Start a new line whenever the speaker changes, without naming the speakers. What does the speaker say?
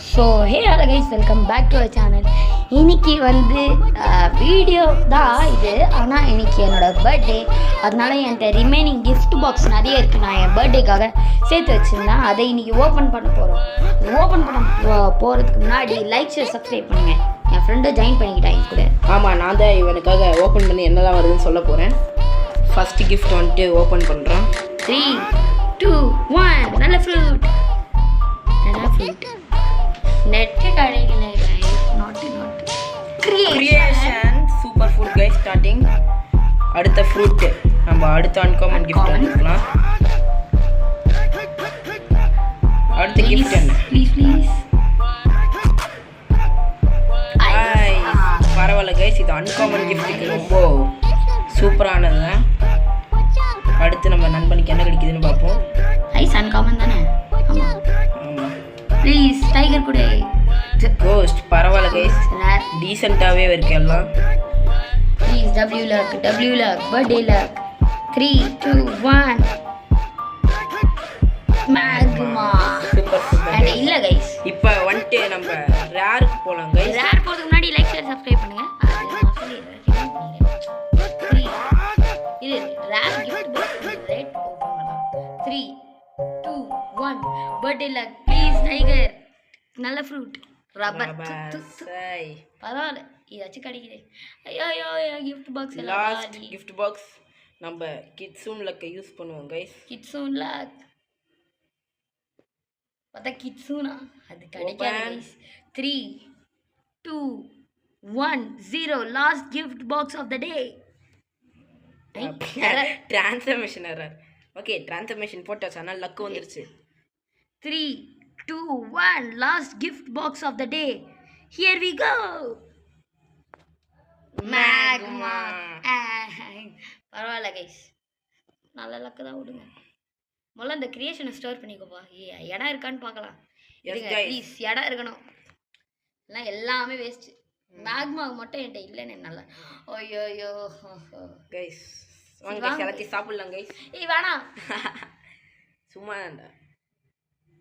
So hey hello guys, welcome back to our channel. இன்னைக்கு வந்து video தான் இது, ஆனால் இன்னைக்கு என்னோட பர்த்டே. அதனால என்கிட்ட ரிமைனிங் கிஃப்ட் பாக்ஸ் நிறைய இருக்குது. நான் என் பர்த்டேக்காக சேர்த்து வச்சுருந்தேன். அதை இன்னைக்கு ஓப்பன் பண்ண போகிறோம். ஓப்பன் பண்ண போகிறதுக்கு முன்னாடி லைக் ஷேர் சப்ஸ்கிரைப் பண்ணுங்கள். என் ஃப்ரெண்டை ஜாயின் பண்ணிக்கிட்டாங்க கூட.
ஆமாம், நான் தான் இவனுக்காக ஓப்பன் பண்ணி என்னதான் வருதுன்னு சொல்ல போகிறேன். ஃபஸ்ட்டு கிஃப்ட் வந்துட்டு ஓப்பன் பண்ணுறேன்.
3, 2, 1. நல்ல ஃப்ரூட், நல்ல ஃப்ரூட். நெட்டு கிடைக்கல கைஸ். நாட்டு
creation super food guys. Starting அடுத்த ஃப்ரூட்டு நம்ம அடுத்த அன்காமன் கிஃப்ட் எடுத்துக்கலாம். அடுத்த கிஃப்ட் என்ன?
ப்ளீஸ்
பரவாயில்ல கைஸ், இது அன்காமன் கிஃப்ட்டுக்கு ரொம்ப சூப்பரானது தான். அடுத்து நம்ம நண்பனுக்கு என்ன கிடைக்குதுன்னு பார்ப்போம்.
ஐஸ் அன்காமன் தானே? ஆமாம். ப்ளீஸ் டைகர் கூட.
கோஸ்ட் பரவாயில்ல கைஸ், டீசெண்டாகவே இருக்கு எல்லாம்.
Please W luck birthday luck. 3, 2, 1. Magma.
Super
இல்லை கைஸ்,
இப்போ வந்துட்டு நம்ம ரேருக்கு போகலாம் கைஸ்.
ரேர் போகிறதுக்கு முன்னாடி லைக் ஷேர் சப்ஸ்கிரைப் பண்ணுங்க. இது ரேர் கிஃப்ட் ரேட் ஓப்பன் பண்ணலாம். 3, 2, 1. Birthday luck. Please tiger. நல்ல ஃப்ரூட். ரப்பர். பரவாயில்ல, இதாச்சும் கிடைக்குது. ஐயோ gift box.
Last gift box நம்ம கிட்ஸூன் லக்கை யூஸ் பண்ணுவோம் கைஸ்.
கிட்ஸூன் லக் பார்த்தா கிட்ஸூனா அது கிடைக்காது guys. 3, 2, 1, 0. Last gift box of the day.
Transformation error. Okay, transformation போட்டாச்சு, ஆனால் லக்கு வந்துருச்சு.
3, 2, 1. Last gift box of the day. Here we go. Magma. பரவாயில்ல கைஸ், நல்ல லக்கு தான். விடுங்க, முதல்ல இந்த கிரியேஷனை ஸ்டோர் பண்ணிக்கோப்பா. இடம் இருக்கான்னு பார்க்கலாம். ப்ளீஸ் இடம் இருக்கணும், இல்லை எல்லாமே வேஸ்ட்டு. மேக்மா மட்டும் என்கிட்ட இல்லைன்னு நல்லா. ஐயோ
கைஸ் வாங்க எல்லாத்தையும் சாப்பிடலாம் கைஸ்.
வேணாம்
சும்மா